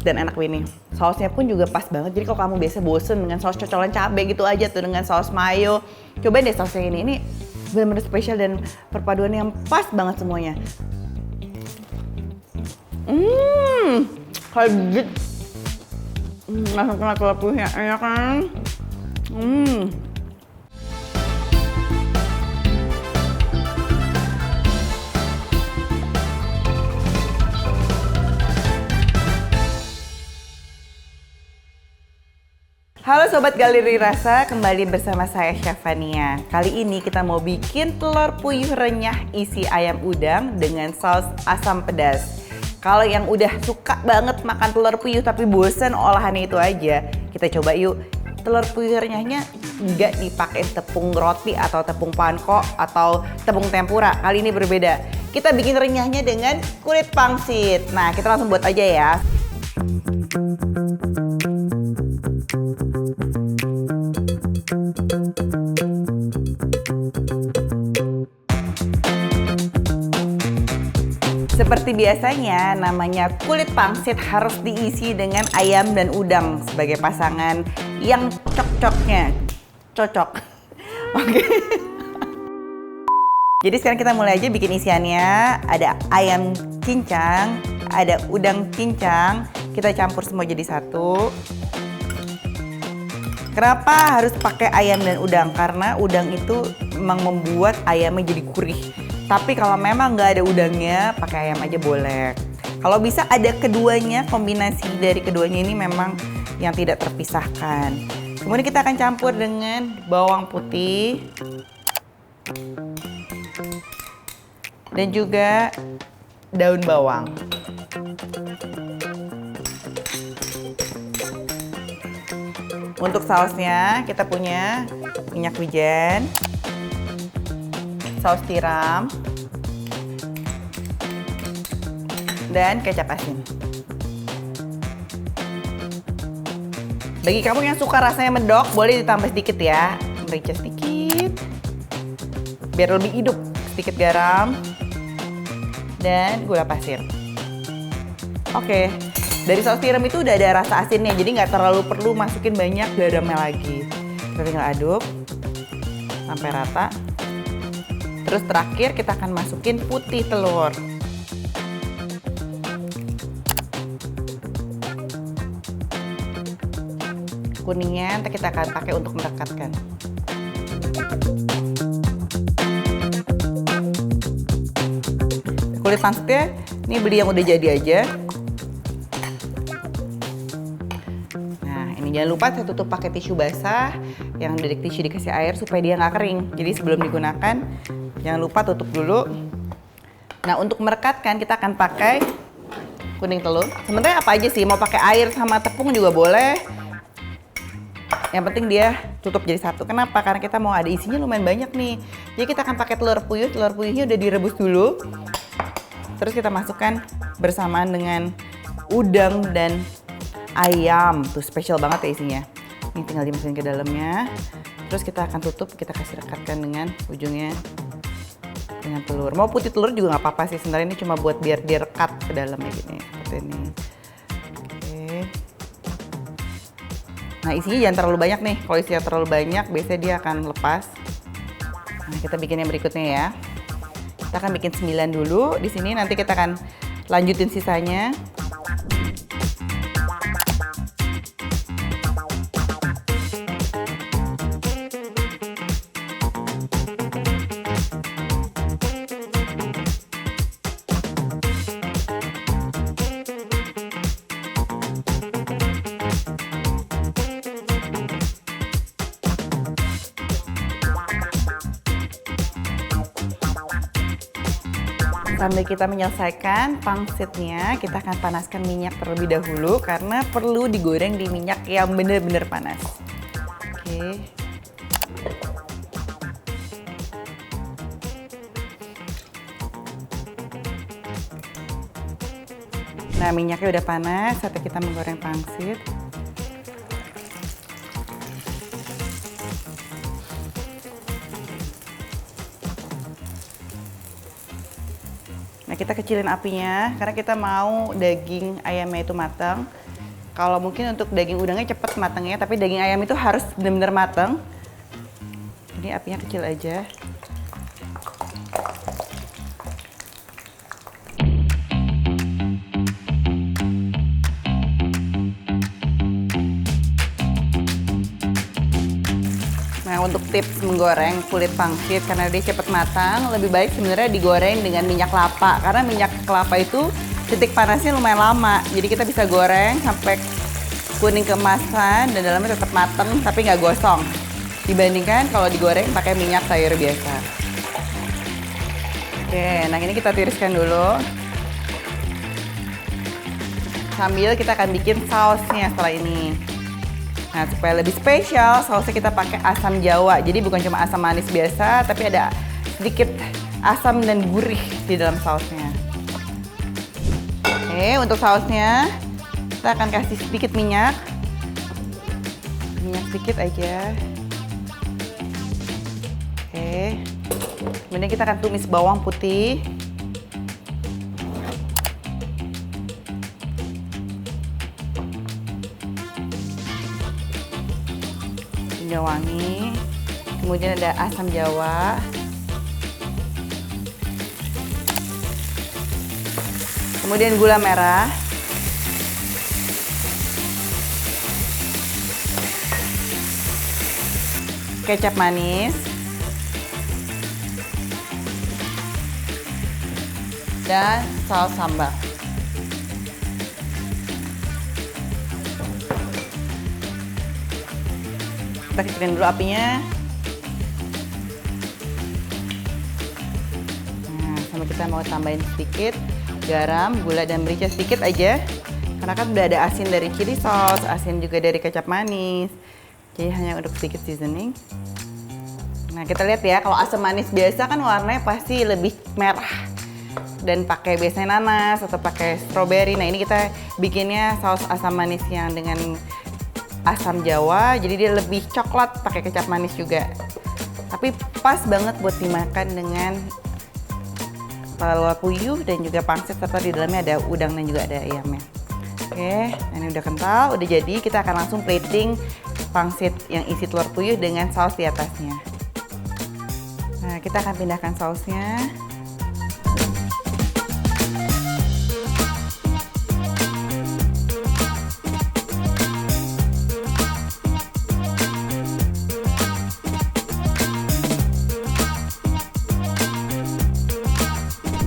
dan enak ini. Sausnya pun juga pas banget. Jadi kalau kamu biasa bosen dengan saus cocolan cabai gitu aja tuh dengan saus mayo, cobain deh sausnya ini. Ini benar-benar spesial dan perpaduan yang pas banget semuanya. Legit. Langsung kena telur puyuhnya, enak kan? Halo Sobat Galeri Rasa, kembali bersama saya Chef Fania. Kali ini kita mau bikin telur puyuh renyah isi ayam udang dengan saus asam pedas. Kalau yang udah suka banget makan telur puyuh tapi bosen olahannya itu aja, kita coba yuk. Telur puyuh renyahnya nggak dipakai tepung roti atau tepung panko atau tepung tempura. Kali ini berbeda. Kita bikin renyahnya dengan kulit pangsit. Nah, kita langsung buat aja ya. Seperti biasanya, namanya kulit pangsit harus diisi dengan ayam dan udang sebagai pasangan yang cocok. Oke. Jadi sekarang kita mulai aja bikin isiannya. Ada ayam cincang, ada udang cincang. Kita campur semua jadi satu. Kenapa harus pakai ayam dan udang? Karena udang itu memang membuat ayamnya jadi gurih. Tapi kalau memang nggak ada udangnya, pakai ayam aja boleh. Kalau bisa ada keduanya, kombinasi dari keduanya ini memang yang tidak terpisahkan. Kemudian kita akan campur dengan bawang putih. Dan juga daun bawang. Untuk sausnya kita punya minyak wijen, saus tiram, dan kecap asin. Bagi kamu yang suka rasanya medok, boleh ditambah sedikit ya. Merica sedikit, biar lebih hidup. Sedikit garam, dan gula pasir. Oke, dari saus tiram itu udah ada rasa asinnya, jadi nggak terlalu perlu masukin banyak garamnya lagi. Kita tinggal aduk sampai rata. Terus terakhir kita akan masukin putih telur. Kuningnya nanti kita akan pakai untuk merekatkan. Kulit pangsitnya ini beli yang udah jadi aja. Nah, ini jangan lupa saya tutup pakai tisu basah yang dari tisu dikasih air supaya dia nggak kering. Jadi sebelum digunakan jangan lupa tutup dulu. Nah, untuk merekatkan kita akan pakai kuning telur. Sebenarnya apa aja sih, mau pakai air sama tepung juga boleh. Yang penting dia tutup jadi satu. Kenapa? Karena kita mau ada isinya lumayan banyak nih. Jadi kita akan pakai telur puyuh. Telur puyuhnya udah direbus dulu. Terus kita masukkan bersamaan dengan udang dan ayam. Tuh spesial banget ya isinya. Ini tinggal dimasukin ke dalamnya. Terus kita akan tutup, kita kasih rekatkan dengan ujungnya dengan telur. Mau putih telur juga nggak apa-apa sih, sebenarnya ini cuma buat biar dia rekat ke dalamnya gini, seperti ini. Oke. Nah, isinya jangan terlalu banyak nih. Kalau isinya terlalu banyak, biasanya dia akan lepas. Nah, kita bikin yang berikutnya ya. Kita akan bikin 9 dulu di sini, nanti kita akan lanjutin sisanya. Sambil kita menyelesaikan pangsitnya, kita akan panaskan minyak terlebih dahulu karena perlu digoreng di minyak yang benar-benar panas. Oke. Nah, minyaknya udah panas, saatnya kita menggoreng pangsit. Nah, kita kecilin apinya karena kita mau daging ayamnya itu matang. Kalau mungkin untuk daging udangnya cepet matangnya, tapi daging ayam itu harus benar-benar matang. Ini apinya kecil aja. Nah, untuk tips menggoreng kulit pangsit karena dia cepat matang, lebih baik sebenarnya digoreng dengan minyak kelapa. Karena minyak kelapa itu titik panasnya lumayan lama. Jadi kita bisa goreng sampai kuning keemasan dan dalamnya tetap matang tapi nggak gosong. Dibandingkan kalau digoreng pakai minyak sayur biasa. Oke, nah ini kita tiriskan dulu. Sambil kita akan bikin sausnya setelah ini. Nah, supaya lebih spesial, sausnya kita pakai asam jawa. Jadi bukan cuma asam manis biasa, tapi ada sedikit asam dan gurih di dalam sausnya. Oke, untuk sausnya kita akan kasih sedikit minyak. Minyak sedikit aja. Oke. Kemudian kita akan tumis bawang putih. Minyak wangi, kemudian ada asam jawa, kemudian gula merah, kecap manis, dan saus sambal. Kita kecilin dulu apinya. Nah, sama kita mau tambahin sedikit garam, gula, dan merica sedikit aja. Karena kan udah ada asin dari chili sauce, asin juga dari kecap manis. Jadi hanya untuk sedikit seasoning. Nah, kita lihat ya, kalau asam manis biasa kan warnanya pasti lebih merah. Dan pakai biasanya nanas atau pakai strawberry. Nah, ini kita bikinnya saus asam manis yang dengan asam jawa, jadi dia lebih coklat, pakai kecap manis juga. Tapi pas banget buat dimakan dengan telur puyuh dan juga pangsit, serta di dalamnya ada udang dan juga ada ayamnya. Oke, ini udah kental, udah jadi. Kita akan langsung plating pangsit yang isi telur puyuh dengan saus di atasnya. Nah, kita akan pindahkan sausnya.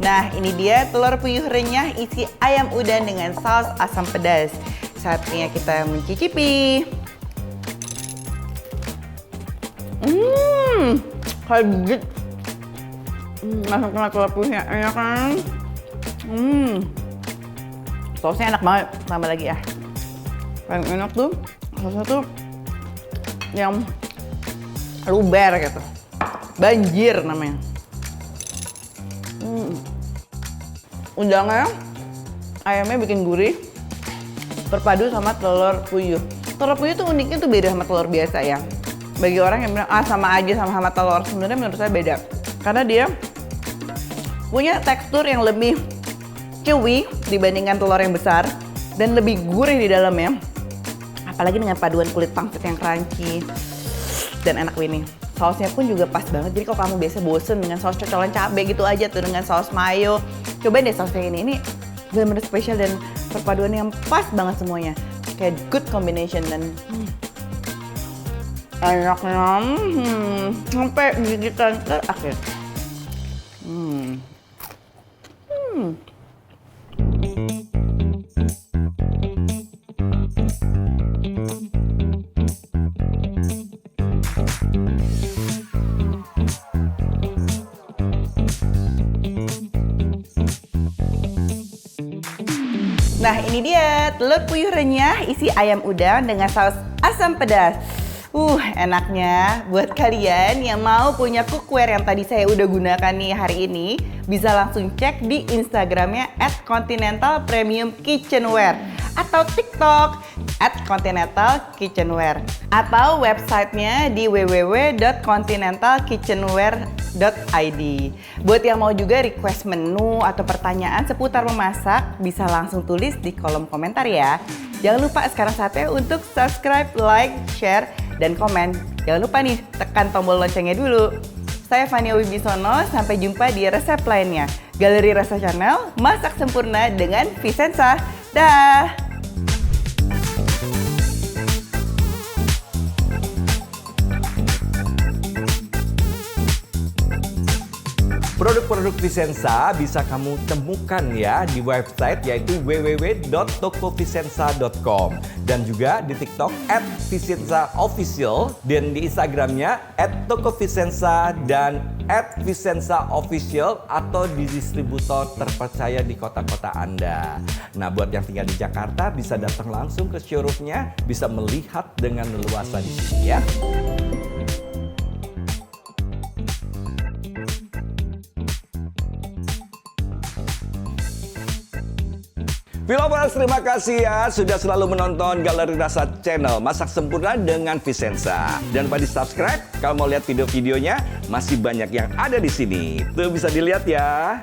Nah, ini dia telur puyuh renyah isi ayam udang dengan saus asam pedas. Saatnya kita mencicipi. Kayak gigit. Masuk ke telur puyuhnya, enak kan? Sausnya enak banget, tambah lagi ya. Paling enak tuh, sausnya tuh yang luber gitu. Banjir namanya. Udangnya, ayamnya bikin gurih, berpadu sama telur puyuh. Telur puyuh tuh uniknya tuh beda sama telur biasa ya. Bagi orang yang bilang, sama aja sama telur, sebenarnya menurut saya beda. Karena dia punya tekstur yang lebih chewy dibandingkan telur yang besar dan lebih gurih di dalamnya. Apalagi dengan paduan kulit pangsit yang crunchy dan enak ini. Sausnya pun juga pas banget, jadi kalau kamu biasa bosen dengan saus cocolan cabai gitu aja tuh dengan saus mayo, cobain deh sausnya ini benar-benar spesial dan perpaduan yang pas banget semuanya. Kayak good combination dan enaknya sampai gigitan terakhir. Nah, ini dia telur puyuh renyah isi ayam udang dengan saus asam pedas. Enaknya buat kalian yang mau punya cookware yang tadi saya udah gunakan nih hari ini, bisa langsung cek di Instagramnya @continentalpremiumkitchenware atau TikTok @continentalkitchenware atau websitenya di www.continentalkitchenware.id. Buat yang mau juga request menu atau pertanyaan seputar memasak, bisa langsung tulis di kolom komentar ya. Jangan lupa sekarang saatnya untuk subscribe, like, share, dan komen. Jangan lupa nih, tekan tombol loncengnya dulu. Saya Fania Wibisono, sampai jumpa di resep lainnya. Galeri Rasa Channel, masak sempurna dengan Vicenza. Dah! Produk-produk Vicenza bisa kamu temukan ya di website yaitu www.tokovicenza.com dan juga di TikTok @vicenzaofficial dan di Instagramnya @tokovicenza dan @vicenzaofficial atau di distributor terpercaya di kota-kota Anda. Nah, buat yang tinggal di Jakarta bisa datang langsung ke showroomnya, bisa melihat dengan leluasa di sini ya. Vilovers, terima kasih ya sudah selalu menonton Galeri Rasa Channel Masak Sempurna dengan Vicenza. Dan lupa di subscribe kalau mau lihat video-videonya, masih banyak yang ada di sini. Tuh bisa dilihat ya.